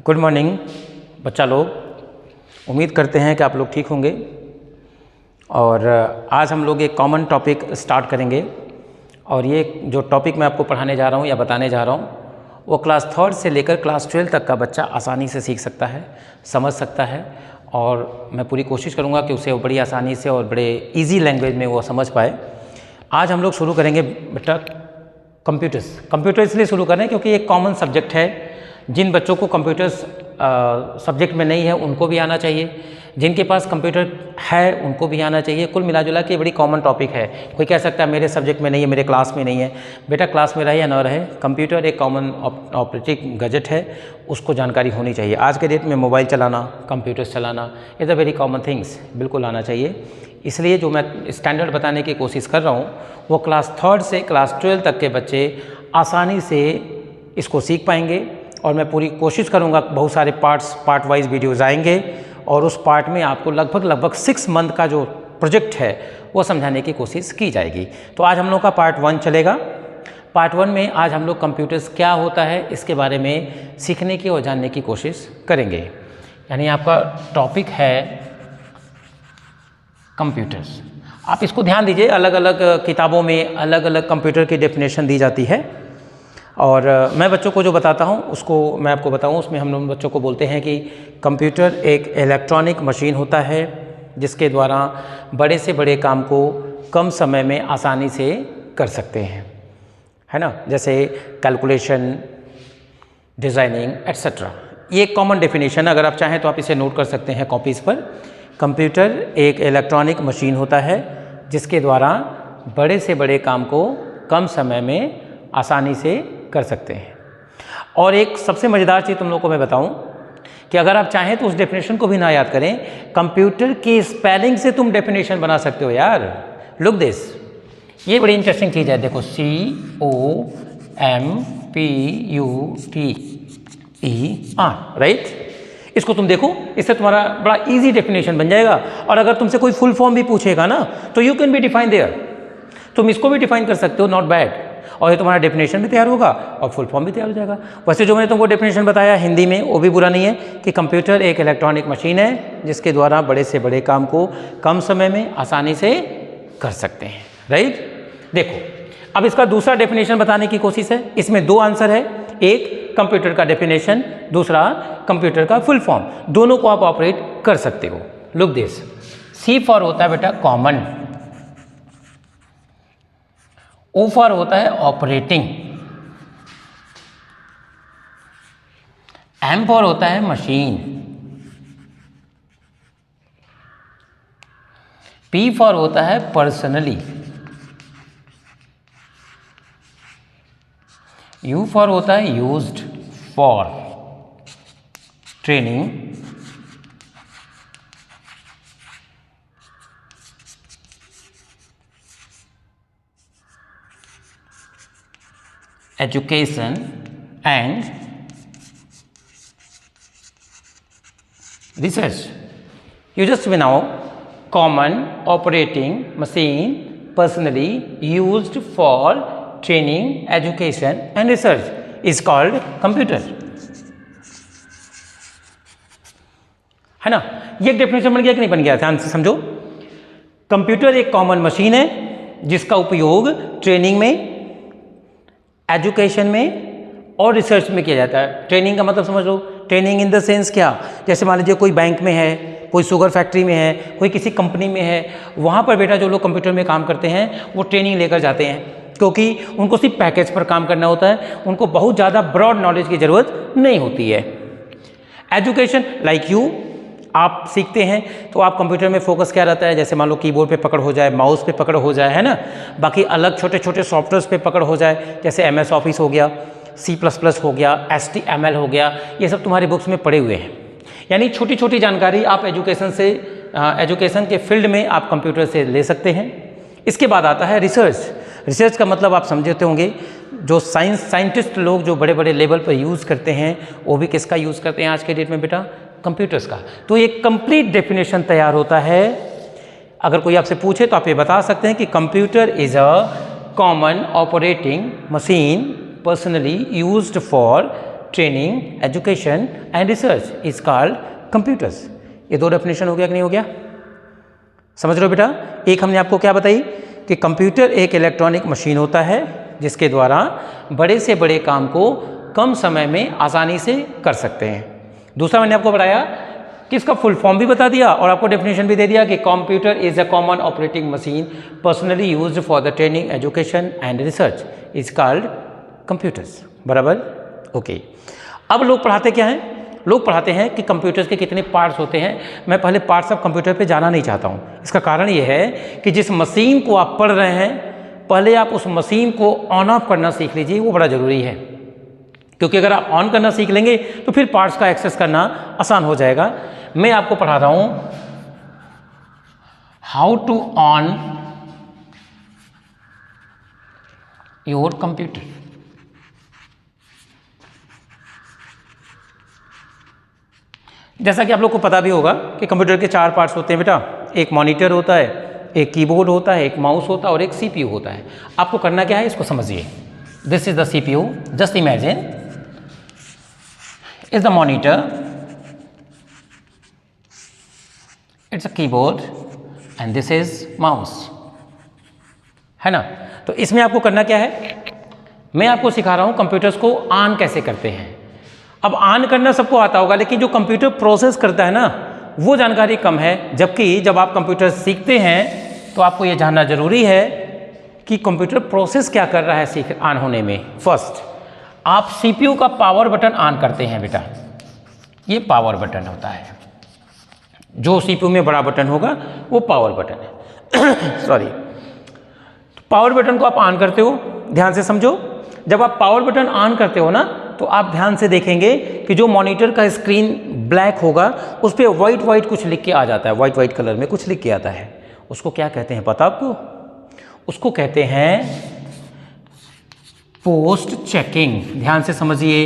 Good morning बच्चा लोग, उम्मीद करते हैं कि आप लोग ठीक होंगे। और आज हम लोग एक कॉमन टॉपिक स्टार्ट करेंगे और ये जो टॉपिक मैं आपको पढ़ाने जा रहा हूँ या बताने जा रहा हूँ वो क्लास 3 से लेकर क्लास 12 तक का बच्चा आसानी से सीख सकता है, समझ सकता है। और मैं पूरी कोशिश करूँगा कि उसे बड़ी आसानी से और बड़े इजी लैंग्वेज में वो समझ पाए। आज हम लोग शुरू करेंगे बेटा कंप्यूटर इसलिए शुरू करें क्योंकि एक कॉमन सब्जेक्ट है। जिन बच्चों को कंप्यूटर्स सब्जेक्ट में नहीं है उनको भी आना चाहिए, जिनके पास कंप्यूटर है उनको भी आना चाहिए। कुल मिला जुला के बड़ी कॉमन टॉपिक है। कोई कह सकता है मेरे सब्जेक्ट में नहीं है, मेरे क्लास में नहीं है। बेटा क्लास में रहे या ना रहे, कंप्यूटर एक कॉमन ऑपरेटिंग गैजेट है, उसको जानकारी होनी चाहिए। आज के डेट में मोबाइल चलाना, कंप्यूटर्स चलाना is a very common things, बिल्कुल आना चाहिए। इसलिए जो मैं स्टैंडर्ड बताने की कोशिश कर रहा हूँ वो क्लास 3 से क्लास 12 तक के बच्चे आसानी से इसको सीख पाएंगे। और मैं पूरी कोशिश करूंगा, बहुत सारे पार्ट वाइज वीडियोज़ आएंगे और उस पार्ट में आपको लगभग 6 मंथ का जो प्रोजेक्ट है वो समझाने की कोशिश की जाएगी। तो आज हम लोग का पार्ट 1 चलेगा। पार्ट 1 में आज हम लोग कंप्यूटर्स क्या होता है इसके बारे में सीखने की और जानने की कोशिश करेंगे। यानी आपका टॉपिक है कंप्यूटर्स। आप इसको ध्यान दीजिए, अलग अलग किताबों में अलग अलग कंप्यूटर की डेफिनेशन दी जाती है और मैं बच्चों को जो बताता हूँ उसको मैं आपको बताऊँ। उसमें हम लोग बच्चों को बोलते हैं कि कंप्यूटर एक इलेक्ट्रॉनिक मशीन होता है जिसके द्वारा बड़े से बड़े काम को कम समय में आसानी से कर सकते हैं, है ना। जैसे कैलकुलेशन, डिज़ाइनिंग एट्सेट्रा। ये एक कॉमन डेफिनेशन, अगर आप चाहें तो आप इसे नोट कर सकते हैं कॉपीज़ पर। कंप्यूटर एक इलेक्ट्रॉनिक मशीन होता है जिसके द्वारा बड़े से बड़े काम को कम समय में आसानी से कर सकते हैं। और एक सबसे मज़ेदार चीज़ तुम लोगों को मैं बताऊं कि अगर आप चाहें तो उस डेफिनेशन को भी ना याद करें, कंप्यूटर की स्पेलिंग से तुम डेफिनेशन बना सकते हो यार। लुक दिस, ये बड़ी इंटरेस्टिंग चीज़ है। देखो COMPUTER, राइट। इसको तुम देखो, इससे तुम्हारा बड़ा इजी डेफिनेशन बन जाएगा। और अगर तुमसे कोई फुल फॉर्म भी पूछेगा ना तो you can be define there, तुम इसको भी डिफाइन कर सकते हो, नॉट बैड। और ये तुम्हारा डेफिनेशन भी तैयार होगा और फुल फॉर्म भी तैयार हो जाएगा। वैसे जो मैंने तुमको डेफिनेशन बताया हिंदी में वो भी बुरा नहीं है कि कंप्यूटर एक इलेक्ट्रॉनिक मशीन है जिसके द्वारा बड़े से बड़े काम को कम समय में आसानी से कर सकते हैं, राइट। देखो अब इसका दूसरा डेफिनेशन बताने की कोशिश है। इसमें 2 आंसर है, एक कंप्यूटर का डेफिनेशन, दूसरा कंप्यूटर का फुल फॉर्म। दोनों को आप ऑपरेट कर सकते हो। लुक दिस, C फॉर होता है बेटा कॉमन, O फॉर होता है ऑपरेटिंग, M फॉर होता है मशीन, P फॉर होता है पर्सनली, U फॉर होता है used for training, education and research. You just now common operating machine personally used for training, education and research is called computer, है ना। ये एक डेफिनेशन बन गया कि नहीं बन गया, ध्यान से समझो। कंप्यूटर एक कॉमन मशीन है जिसका उपयोग ट्रेनिंग में, एजुकेशन में और रिसर्च में किया जाता है। ट्रेनिंग का मतलब समझ लो, ट्रेनिंग इन द सेंस क्या, जैसे मान लीजिए कोई बैंक में है, कोई शुगर फैक्ट्री में है, कोई किसी कंपनी में है, वहाँ पर बेटा जो लोग कंप्यूटर में काम करते हैं वो ट्रेनिंग लेकर जाते हैं क्योंकि उनको सिर्फ पैकेज पर काम करना होता है, उनको बहुत ज़्यादा ब्रॉड नॉलेज की ज़रूरत नहीं होती है। एजुकेशन लाइक यू, आप सीखते हैं तो आप कंप्यूटर में फोकस क्या रहता है, जैसे मान लो कीबोर्ड पे पकड़ हो जाए, माउस पे पकड़ हो जाए, है ना। बाकी अलग छोटे छोटे सॉफ्टवेयर्स पे पकड़ हो जाए, जैसे MS ऑफिस हो गया, C++ हो गया, HTML हो गया, ये सब तुम्हारे बुक्स में पड़े हुए हैं। यानी छोटी छोटी जानकारी आप एजुकेशन के फील्ड में आप कंप्यूटर से ले सकते हैं। इसके बाद आता है रिसर्च। रिसर्च का मतलब आप समझते होंगे, जो साइंटिस्ट लोग जो बड़े बड़े लेवल पर यूज़ करते हैं वो भी किसका यूज़ करते हैं आज के डेट में बेटा, कंप्यूटर्स का। तो एक कंप्लीट डेफिनेशन तैयार होता है। अगर कोई आपसे पूछे तो आप ये बता सकते हैं कि computer is a common operating machine personally used for training, education and research is called computers. ये दो डेफिनेशन हो गया कि नहीं हो गया? समझ रहे हो बेटा? एक हमने आपको क्या बताई कि कंप्यूटर एक इलेक्ट्रॉनिक मशीन होता है जिसके द्वारा बड़े से बड़े काम को कम समय में आसानी से कर सकते हैं। दूसरा मैंने आपको बताया कि इसका फुल फॉर्म भी बता दिया और आपको डेफिनेशन भी दे दिया कि computer is a common operating machine personally used for the training, education and research is called computers. बराबर? ओके। अब लोग पढ़ाते क्या हैं? लोग पढ़ाते हैं कि कंप्यूटर्स के कितने पार्ट्स होते हैं। मैं पहले पार्ट्स ऑफ कंप्यूटर पे जाना नहीं चाहता हूँ। इसका कारण ये है कि जिस मशीन को आप पढ़ रहे हैं पहले आप उस मशीन को ऑन ऑफ करना सीख लीजिए, वो बड़ा ज़रूरी है। क्योंकि अगर आप ऑन करना सीख लेंगे तो फिर पार्ट्स का एक्सेस करना आसान हो जाएगा। मैं आपको पढ़ा रहा हूँ how to on your computer. जैसा कि आप लोग को पता भी होगा कि कंप्यूटर के 4 पार्ट्स होते हैं बेटा। एक मॉनिटर होता है, एक कीबोर्ड होता है, एक माउस होता है और एक सीपीयू होता है। आपको करना क्या है इसको समझिए। This is the CPU, just imagine is the monitor, it's a keyboard and this is mouse, है ना? तो इसमें आपको करना क्या है, मैं आपको सिखा रहा हूँ कंप्यूटर्स को ऑन कैसे करते हैं। अब ऑन करना सबको आता होगा लेकिन जो कंप्यूटर प्रोसेस करता है ना वो जानकारी कम है। जबकि जब आप कंप्यूटर सीखते हैं तो आपको ये जानना जरूरी है कि कंप्यूटर प्रोसेस क्या कर रहा है सीख ऑन होने में। फर्स्ट आप सीपीयू का पावर बटन ऑन करते हैं बेटा, ये पावर बटन होता है। जो सीपीयू में बड़ा बटन होगा वो पावर बटन है। सॉरी, पावर बटन को आप ऑन करते हो, ध्यान से समझो। जब आप पावर बटन ऑन करते हो ना तो आप ध्यान से देखेंगे कि जो मॉनिटर का स्क्रीन ब्लैक होगा उस पर वाइट वाइट कुछ लिख के आ जाता है, वाइट वाइट कलर में कुछ लिख के आता है। उसको क्या कहते हैं पता आपको? उसको कहते हैं पोस्ट चेकिंग। ध्यान से समझिए,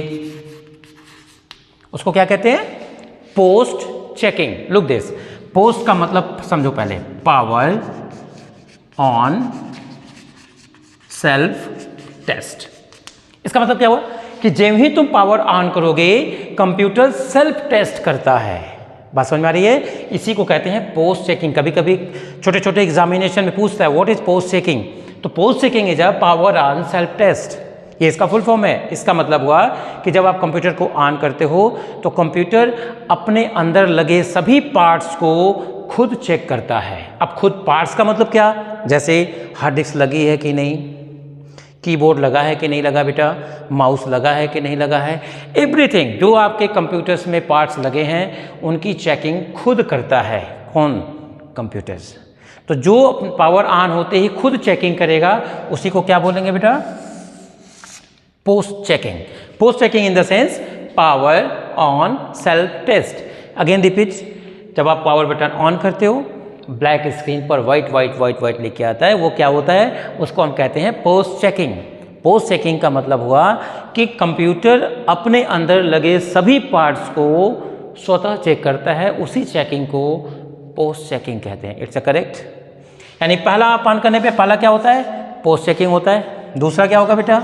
उसको क्या कहते हैं? Post checking. Look this, post का मतलब समझो पहले, पावर ऑन सेल्फ टेस्ट। इसका मतलब क्या हुआ कि जब ही तुम पावर ऑन करोगे कंप्यूटर सेल्फ टेस्ट करता है। बात समझ में आ रही है? इसी को कहते हैं पोस्ट चेकिंग। कभी कभी छोटे छोटे एग्जामिनेशन में पूछता है व्हाट इज पोस्ट चेकिंग, तो post checking is a power on self test, ये इसका फुल फॉर्म है। इसका मतलब हुआ कि जब आप कंप्यूटर को ऑन करते हो तो कंप्यूटर अपने अंदर लगे सभी पार्ट्स को खुद चेक करता है। अब खुद पार्ट्स का मतलब क्या? जैसे हार्ड डिस्क लगी है कि नहीं, कीबोर्ड लगा है कि नहीं लगा बेटा, माउस लगा है कि नहीं लगा है, एवरीथिंग जो आपके कंप्यूटर्स में पार्ट्स लगे हैं उनकी चेकिंग खुद करता है। कौन? कंप्यूटर्स। तो जो पावर ऑन होते ही खुद चेकिंग करेगा उसी को क्या बोलेंगे बेटा? Post checking. Post checking in the sense power on self test. Again repeat, जब आप पावर बटन ऑन करते हो ब्लैक स्क्रीन पर वाइट वाइट वाइट वाइट लिखे आता है, वो क्या होता है? उसको हम कहते हैं पोस्ट चेकिंग। पोस्ट चेकिंग का मतलब हुआ कि कंप्यूटर अपने अंदर लगे सभी पार्ट्स को स्वतः चेक करता है, उसी चेकिंग को पोस्ट चेकिंग कहते हैं। It's a correct. यानी पहला आप ऑन करने पे पहला क्या होता है? पोस्ट चेकिंग होता है। दूसरा क्या होगा बेटा?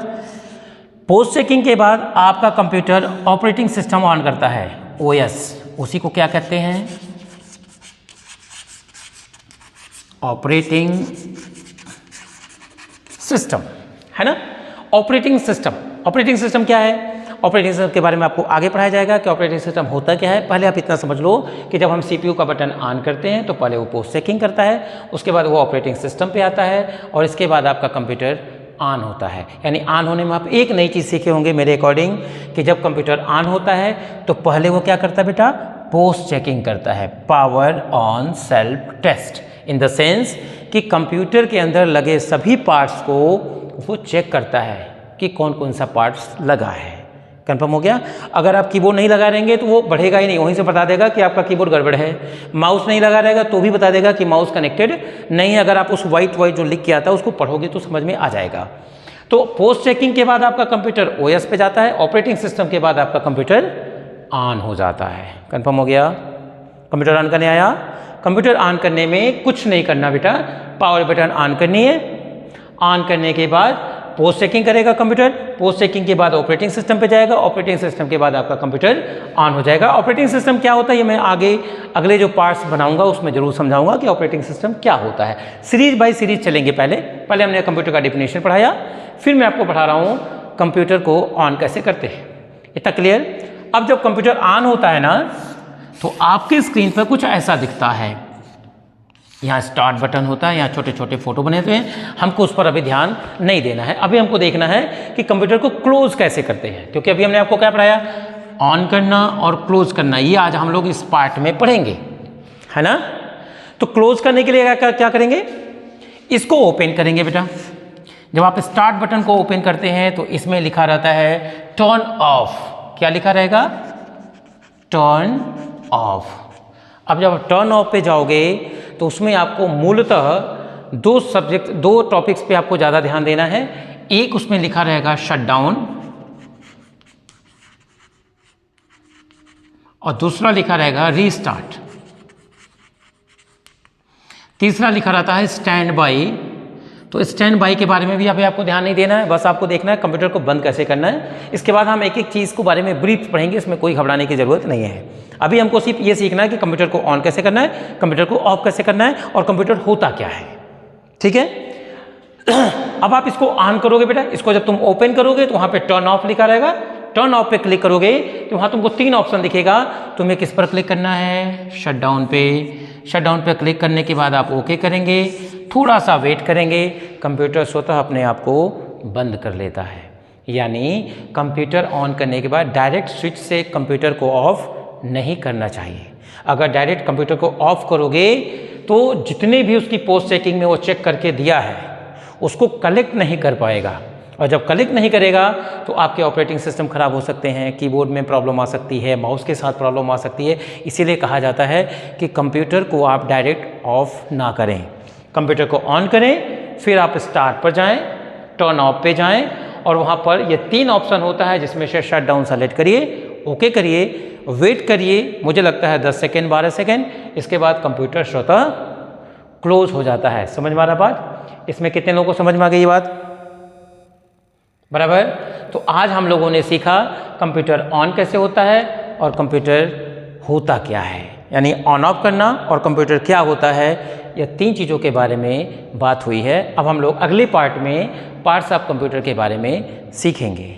पोस्ट चेकिंग के बाद आपका कंप्यूटर ऑपरेटिंग सिस्टम ऑन करता है, ओएस। उसी को क्या कहते हैं? ऑपरेटिंग सिस्टम, है ना? Operating system. ऑपरेटिंग सिस्टम क्या है? ऑपरेटिंग सिस्टम के बारे में आपको आगे पढ़ाया जाएगा कि ऑपरेटिंग सिस्टम होता क्या है। पहले आप इतना समझ लो कि जब हम सीपीयू का बटन ऑन करते हैं तो पहले वो पोस्ट चेकिंग करता है, उसके बाद वो ऑपरेटिंग सिस्टम पे आता है और इसके बाद आपका कंप्यूटर ऑन होता है। यानी ऑन होने में आप एक नई चीज़ सीखे होंगे मेरे अकॉर्डिंग कि जब कंप्यूटर ऑन होता है तो पहले वो क्या करता है बेटा? पोस्ट चेकिंग करता है, power on self test. In the sense कि कंप्यूटर के अंदर लगे सभी पार्ट्स को वो चेक करता है कि कौन कौन सा पार्ट्स लगा है। कंफर्म हो गया? अगर आप कीबोर्ड नहीं लगा रहेंगे तो वो बढ़ेगा ही नहीं, वहीं से बता देगा कि आपका कीबोर्ड गड़बड़ है। माउस नहीं लगा रहेगा तो भी बता देगा कि माउस कनेक्टेड नहीं है। अगर आप उस वाइट जो लिख के आता है उसको पढ़ोगे तो समझ में आ जाएगा। तो पोस्ट चेकिंग के बाद आपका कंप्यूटर ओएस पे जाता है, ऑपरेटिंग सिस्टम के बाद आपका कंप्यूटर ऑन हो जाता है। कंफर्म हो गया? कंप्यूटर ऑन करने आया। कंप्यूटर ऑन करने में कुछ नहीं करना बेटा, पावर बटन ऑन करनी है। ऑन करने के बाद पोस्ट चेकिंग करेगा कंप्यूटर, पोस्ट चेकिंग के बाद ऑपरेटिंग सिस्टम पे जाएगा, ऑपरेटिंग सिस्टम के बाद आपका कंप्यूटर ऑन हो जाएगा। ऑपरेटिंग सिस्टम क्या होता है ये मैं आगे अगले जो पार्ट्स बनाऊंगा उसमें जरूर समझाऊंगा कि ऑपरेटिंग सिस्टम क्या होता है। सीरीज बाय सीरीज चलेंगे। पहले हमने कंप्यूटर का डेफिनेशन पढ़ाया, फिर मैं आपको पढ़ा रहा हूँ कंप्यूटर को ऑन कैसे करते हैं। इतना क्लियर? अब जब कंप्यूटर ऑन होता है ना तो आपके स्क्रीन पर कुछ ऐसा दिखता है। यहाँ स्टार्ट बटन होता है, यहाँ छोटे छोटे फोटो बने हुए हैं, हमको उस पर अभी ध्यान नहीं देना है। अभी हमको देखना है कि कंप्यूटर को क्लोज कैसे करते हैं, क्योंकि अभी हमने आपको क्या पढ़ाया, ऑन करना और क्लोज करना, ये आज हम लोग इस पार्ट में पढ़ेंगे, है ना। तो क्लोज करने के लिए क्या करेंगे, इसको ओपन करेंगे बेटा। जब आप स्टार्ट बटन को ओपन करते हैं तो इसमें लिखा रहता है टर्न ऑफ। क्या लिखा रहेगा, टर्न ऑफ। अब जब टर्न ऑफ पे जाओगे तो उसमें आपको मूलतः दो टॉपिक्स पे आपको ज़्यादा ध्यान देना है। एक उसमें लिखा रहेगा शट डाउन और दूसरा लिखा रहेगा रीस्टार्ट। तीसरा लिखा रहता है स्टैंड बाई। तो स्टैंड बाई के बारे में भी अभी आपको ध्यान नहीं देना है, बस आपको देखना है कंप्यूटर को बंद कैसे करना है। इसके बाद हम एक एक चीज़ के बारे में ब्रीफ पढ़ेंगे, इसमें कोई घबराने की ज़रूरत नहीं है। अभी हमको सिर्फ ये सीखना है कि कंप्यूटर को ऑन कैसे करना है, कंप्यूटर को ऑफ कैसे करना है और कंप्यूटर होता क्या है, ठीक है। अब आप इसको ऑन करोगे बेटा, इसको जब तुम ओपन करोगे तो वहाँ पे टर्न ऑफ लिखा रहेगा। टर्न ऑफ पे क्लिक करोगे तो वहाँ तुमको 3 ऑप्शन दिखेगा। तुम्हें किस पर क्लिक करना है, शट डाउन पे। शट डाउन पे क्लिक करने के बाद आप ओके करेंगे, थोड़ा सा वेट करेंगे, कंप्यूटर स्वतः अपने आप को बंद कर लेता है। यानी कंप्यूटर ऑन करने के बाद डायरेक्ट स्विच से कंप्यूटर को ऑफ नहीं करना चाहिए। अगर डायरेक्ट कंप्यूटर को ऑफ करोगे तो जितने भी उसकी पोस्ट चेकिंग में वो चेक करके दिया है उसको कलेक्ट नहीं कर पाएगा, और जब कलेक्ट नहीं करेगा तो आपके ऑपरेटिंग सिस्टम खराब हो सकते हैं, कीबोर्ड में प्रॉब्लम आ सकती है, माउस के साथ प्रॉब्लम आ सकती है। इसीलिए कहा जाता है कि कंप्यूटर को आप डायरेक्ट ऑफ ना करें, कंप्यूटर को ऑन करें, फिर आप स्टार्ट पर जाएं, टर्न ऑफ पे जाएं और वहाँ पर ये 3 ऑप्शन होता है जिसमें से शट डाउन सेलेक्ट करिए, ओके करिए, वेट करिए, मुझे लगता है 10 सेकेंड 12 सेकेंड, इसके बाद कंप्यूटर स्वतः क्लोज हो जाता है। समझ में आ रहा बात? इसमें कितने लोगों को समझ में आ गई ये बात? बराबर। तो आज हम लोगों ने सीखा कंप्यूटर ऑन कैसे होता है और कंप्यूटर होता क्या है, यानी ऑन ऑफ करना और कंप्यूटर क्या होता है, यह 3 चीज़ों के बारे में बात हुई है। अब हम लोग अगले पार्ट में पार्ट्स ऑफ कंप्यूटर के बारे में सीखेंगे।